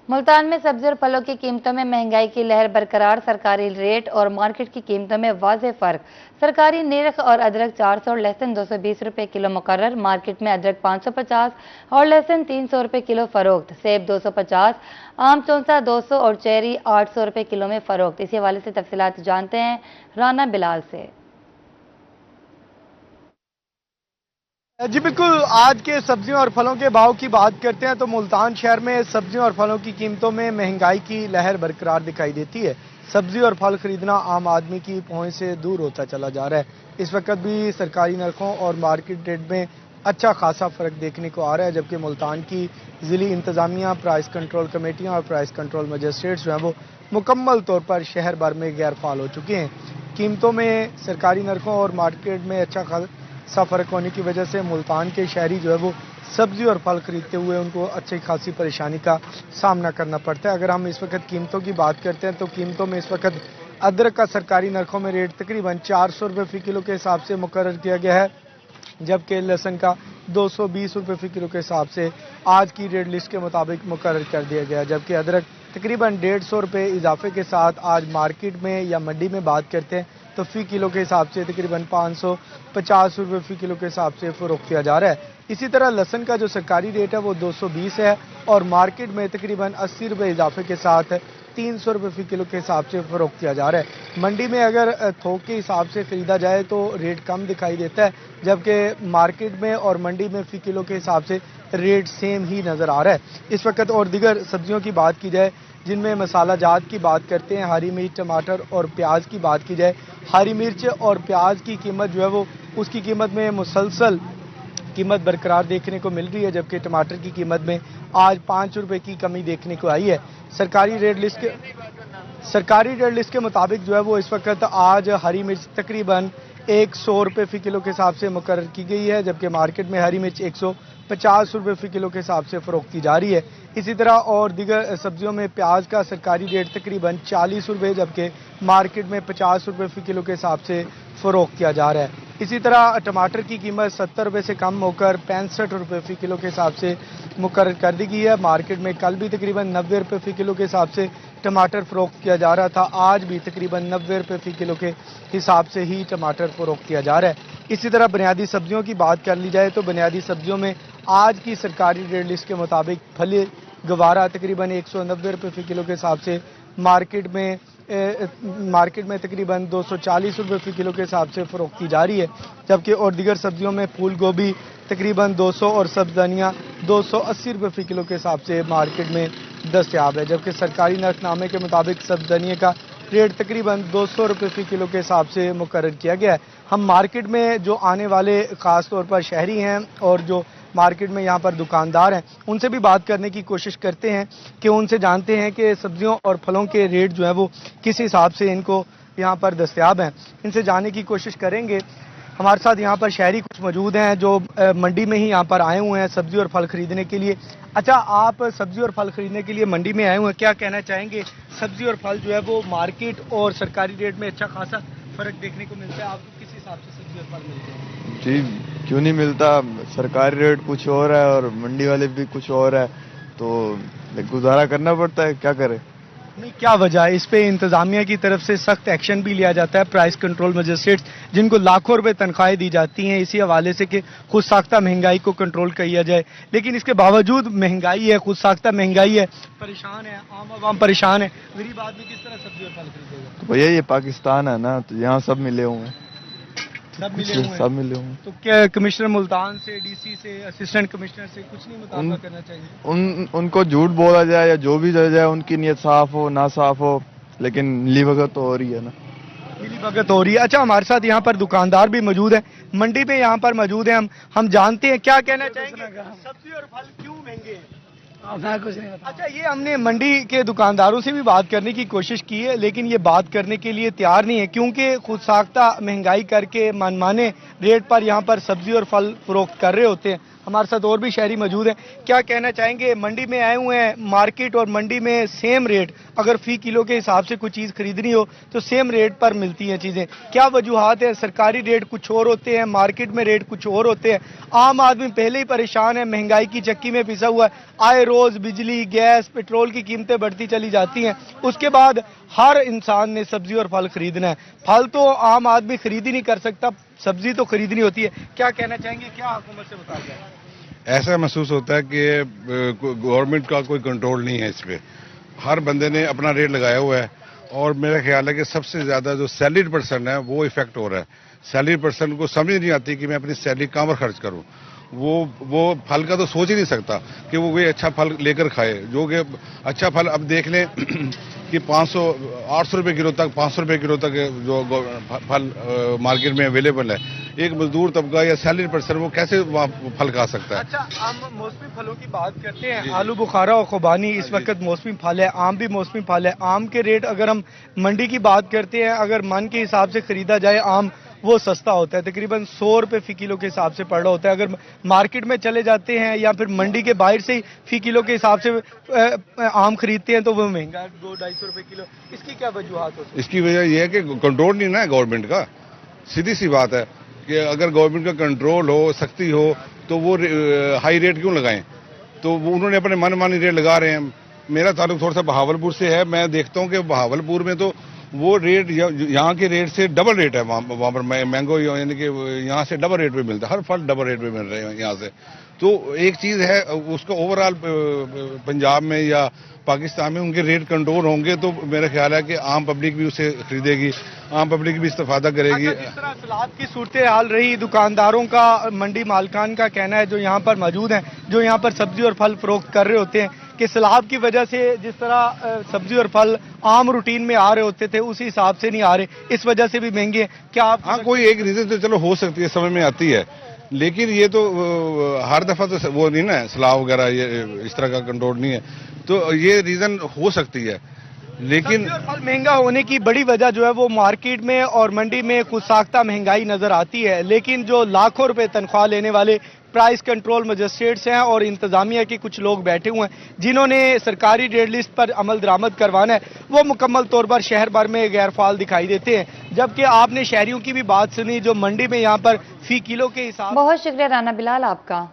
मुल्तान में सब्जी और फलों की कीमतों में महंगाई की लहर बरकरार, सरकारी रेट और मार्केट की कीमतों में वाज़ेह फर्क। सरकारी निरख और अदरक 400 और लहसुन 220 रुपए किलो मुकर्रर, मार्केट में अदरक 550 और लहसुन 300 रुपए किलो फरोख्त, सेब 250, आम चौंसा 200 और चेरी 800 रुपए किलो में फरोख्त। इसी हवाले से तफसीलात जानते हैं राना बिलाल से। जी बिल्कुल, आज के सब्जियों और फलों के भाव की बात करते हैं तो मुल्तान शहर में सब्जियों और फलों की कीमतों में महंगाई की लहर बरकरार दिखाई देती है। सब्जी और फल खरीदना आम आदमी की पहुंच से दूर होता चला जा रहा है। इस वक्त भी सरकारी नरखों और मार्केट रेट में अच्छा खासा फर्क देखने को आ रहा है, जबकि मुल्तान की ज़िली इंतजामिया, प्राइस कंट्रोल कमेटियाँ और प्राइस कंट्रोल मजिस्ट्रेट्स जो हैं वो मुकम्मल तौर पर शहर भर में गैर फाल हो चुके हैं। कीमतों में सरकारी नरखों और मार्केट में अच्छा सा फर्क होने की वजह से मुल्तान के शहरी जो है वो सब्जी और फल खरीदते हुए उनको अच्छी खासी परेशानी का सामना करना पड़ता है। अगर हम इस वक्त कीमतों की बात करते हैं तो कीमतों में इस वक्त अदरक का सरकारी नरखों में रेट तकरीबन 400 रुपये फी किलो के हिसाब से मुकर्रर किया गया है, जबकि लहसुन का 220 रुपये फी किलो के हिसाब से आज की रेट लिस्ट के मुताबिक मुकर्रर कर दिया गया, जबकि अदरक तकरीबन 150 रुपये इजाफे के साथ आज मार्केट में या मंडी में बात करते हैं तो फी किलो के हिसाब से तकरीबन 550 रुपये फी किलो के हिसाब से फरोख्त किया जा रहा है। इसी तरह लहसुन का जो सरकारी रेट है वो 220 है और मार्केट में तकरीबन 80 रुपये इजाफे के साथ 300 रुपये फी किलो के हिसाब से फरोख्त किया जा रहा है। मंडी में अगर थोक के हिसाब से खरीदा जाए तो रेट कम दिखाई देता है, जबकि मार्केट में और मंडी में फी किलो के हिसाब से रेट सेम ही नज़र आ रहा है इस वक्त। और दीगर सब्जियों की बात की जाए जिनमें मसाला जात की बात करते हैं, हरी मिर्च, टमाटर और प्याज की बात की जाए, हरी मिर्च और प्याज की कीमत जो है वो उसकी कीमत में मुसलसल कीमत बरकरार देखने को मिल रही है, जबकि टमाटर की कीमत में आज 5 रुपए की कमी देखने को आई है। सरकारी रेट लिस्ट के मुताबिक जो है वो इस वक्त आज हरी मिर्च तकरीबन 100 रुपये फी किलो के हिसाब से मुकर्रर की गई है, जबकि मार्केट में हरी मिर्च 150 रुपये फी किलो के हिसाब से फरोख्त की जा रही है। इसी तरह और दीगर सब्जियों में प्याज का सरकारी रेट तकरीबन 40 रुपये, जबकि मार्केट में 50 रुपये फी किलो के हिसाब से फरोख्त किया जा रहा है। इसी तरह टमाटर की कीमत 70 रुपये से कम होकर 65 रुपये फी किलो के हिसाब से मुकर्रर कर दी गई है। मार्केट में कल भी तकरीबन 90 रुपये फी किलो के हिसाब से टमाटर फरोख्त किया जा रहा था, आज भी तकरीबन 90 रुपये फी किलो के हिसाब से ही टमाटर फरोख्त किया जा रहा है। इसी तरह बुनियादी सब्जियों की बात कर ली जाए तो बुनियादी सब्जियों में आज की सरकारी रेट लिस्ट के मुताबिक फली गवारा तकरीबन 190 रुपये फी किलो के हिसाब से मार्केट में तकरीबन 240 रुपये फी किलो के हिसाब से फरोख्त की जा रही है, जबकि और दीगर सब्जियों में फूल गोभी तकरीबन 200 और सब्ज़नियाँ 280 रुपये फी किलो के हिसाब से मार्केट में दस्तयाब है, जबकि सरकारी नरखनामे के मुताबिक सब्ज़निए का रेट तकरीबन 200 रुपये फी किलो के हिसाब से मुकर्रर किया गया है। हम मार्केट में जो आने वाले ख़ास तौर पर शहरी हैं और जो मार्केट में यहाँ पर दुकानदार हैं उनसे भी बात करने की कोशिश करते हैं कि उनसे जानते हैं कि सब्जियों और फलों के रेट जो है वो किस हिसाब से इनको यहाँ पर दस्तयाब हैं। इनसे जानने की कोशिश करेंगे। हमारे साथ यहाँ पर शहरी कुछ मौजूद हैं जो मंडी में ही यहाँ पर आए हुए हैं सब्जी और फल खरीदने के लिए। अच्छा, आप सब्जी और फल खरीदने के लिए मंडी में आए हुए हैं, क्या कहना चाहेंगे? सब्जी और फल जो है वो मार्केट और सरकारी रेट में अच्छा खासा फर्क देखने को मिलता है, आपको किस हिसाब से सब्जी और फल मिलते हैं? जी क्यों नहीं मिलता, सरकारी रेट कुछ और है और मंडी वाले भी कुछ और है, तो गुजारा करना पड़ता है, क्या करें। नहीं, क्या वजह है? इस पे इंतजामिया की तरफ से सख्त एक्शन भी लिया जाता है, प्राइस कंट्रोल मजिस्ट्रेट्स जिनको लाखों रुपए तनख्वाहें दी जाती हैं इसी हवाले से कि खुद साख्ता महंगाई को कंट्रोल किया जाए, लेकिन इसके बावजूद महंगाई है, खुद साख्ता महंगाई है, परेशान है, आम आवाम परेशान है, गरीब आदमी किस तरह सब्जी और फल खरीदेगा? तो भैया ये पाकिस्तान है ना, तो यहाँ सब मिले हुए हैं, सब मिले हुए हैं। तो क्या कमिश्नर मुल्तान से, डीसी से, असिस्टेंट कमिश्नर से कुछ नहीं मुतालबा करना चाहिए? उनको झूठ बोला जाए या जो भी चल जाए, उनकी नीयत साफ हो ना साफ हो, लेकिन मिली भगत तो हो रही है ना, मिली भगत हो रही है। अच्छा, हमारे साथ यहाँ पर दुकानदार भी मौजूद है, मंडी में यहाँ पर मौजूद है, हम जानते हैं, क्या कहना चाहेंगे? सब्जी और फल क्यों महंगे हैं? कुछ नहीं। अच्छा, ये हमने मंडी के दुकानदारों से भी बात करने की कोशिश की है, लेकिन ये बात करने के लिए तैयार नहीं है, क्योंकि खुद साख्ता महंगाई करके मनमाने रेट पर यहाँ पर सब्जी और फल फरोख्त कर रहे होते हैं। हमारे साथ और भी शहरी मौजूद हैं। क्या कहना चाहेंगे, मंडी में आए हुए हैं, मार्केट और मंडी में सेम रेट, अगर फी किलो के हिसाब से कोई चीज़ खरीदनी हो तो सेम रेट पर मिलती हैं चीज़ें, क्या वजूहात है? सरकारी रेट कुछ और होते हैं, मार्केट में रेट कुछ और होते हैं। आम आदमी पहले ही परेशान है, महंगाई की चक्की में पिसा हुआ है, आए रोज़ बिजली, गैस, पेट्रोल की कीमतें बढ़ती चली जाती हैं। उसके बाद हर इंसान ने सब्जी और फल खरीदना है। फल तो आम आदमी खरीद ही नहीं कर सकता, सब्जी तो खरीदनी होती है। क्या कहना चाहेंगे, क्या हुकूमत से बताया जाए? ऐसा महसूस होता है कि गवर्नमेंट का कोई कंट्रोल नहीं है इस पे। हर बंदे ने अपना रेट लगाया हुआ है और मेरा ख्याल है कि सबसे ज्यादा जो सैलरीड पर्सन है वो इफेक्ट हो रहा है। सैलरीड पर्सन को समझ नहीं आती कि मैं अपनी सैलरी कहाँ पर खर्च करूँ। वो फल का तो सोच ही नहीं सकता कि वो कोई अच्छा फल लेकर खाए। जो कि अच्छा फल अब देख लें कि 800 रुपए किलो तक, 500 रुपए किलो तक जो फल मार्केट में अवेलेबल है, एक मजदूर तबका या सैलरी पर्सन वो कैसे फल खा सकता है? अच्छा, हम मौसमी फलों की बात करते हैं। आलू बुखारा और खुबानी इस वक्त मौसमी फल है, आम भी मौसमी फल है। आम के रेट अगर हम मंडी की बात करते हैं, अगर मन के हिसाब से खरीदा जाए आम, वो सस्ता होता है, तकरीबन 100 रुपए फी किलो के हिसाब से पड़ रहा होता है। अगर मार्केट में चले जाते हैं या फिर मंडी के बाहर से ही फी किलो के हिसाब से आम खरीदते हैं तो वो महंगा 200-250 रुपए किलो। इसकी क्या वजूहात होती है? इसकी वजह यह है कि कंट्रोल नहीं ना है गवर्नमेंट का। सीधी सी बात है कि अगर गवर्नमेंट का कंट्रोल हो, सख्ती हो, तो वो हाई रेट क्यों लगाएं? तो वो उन्होंने अपने मनमानी रेट लगा रहे हैं। मेरा ताल्लुक थोड़ा सा बहावलपुर से है, मैं देखता हूँ कि बहावलपुर में तो वो रेट यहाँ के रेट से डबल रेट है। वहाँ पर मैंगो यानी कि यहाँ से डबल रेट पे मिलता है, हर फल डबल रेट पे मिल रहे हैं यहाँ से। तो एक चीज़ है, उसका ओवरऑल पंजाब में या पाकिस्तान में उनके रेट कंट्रोल होंगे तो मेरा ख्याल है कि आम पब्लिक भी उसे खरीदेगी, आम पब्लिक भी इस्तेफादा करेगी। अच्छा, जिस तरह सैलाब की सूरत हाल रही, दुकानदारों का, मंडी मालकान का कहना है जो यहाँ पर मौजूद हैं, जो यहाँ पर सब्जी और फल फरोख्त कर रहे होते हैं, कि सैलाब की वजह से जिस तरह सब्जी और फल आम रूटीन में आ रहे होते थे उसी हिसाब से नहीं आ रहे, इस वजह से भी महंगे हैं। क्या आप? हाँ, कोई एक रीजन तो चलो हो सकती है, समझ में आती है, लेकिन ये तो हर दफा तो वो नहीं ना, सैलाब वगैरह ये इस तरह का कंट्रोल नहीं है, तो ये रीजन हो सकती है। लेकिन सब्जी और फल महंगा होने की बड़ी वजह जो है वो मार्केट में और मंडी में कुछ साख्ता महंगाई नजर आती है, लेकिन जो लाखों रुपए तनख्वाह लेने वाले प्राइस कंट्रोल मजिस्ट्रेट्स हैं और इंतजामिया के कुछ लोग बैठे हुए हैं जिन्होंने सरकारी रेट लिस्ट पर अमल दरामद करवाना है, वो मुकम्मल तौर पर शहर भर में गैर फाल दिखाई देते हैं। जबकि आपने शहरियों की भी बात सुनी जो मंडी में यहाँ पर फी किलो के हिसाब। बहुत शुक्रिया राना बिलाल आपका।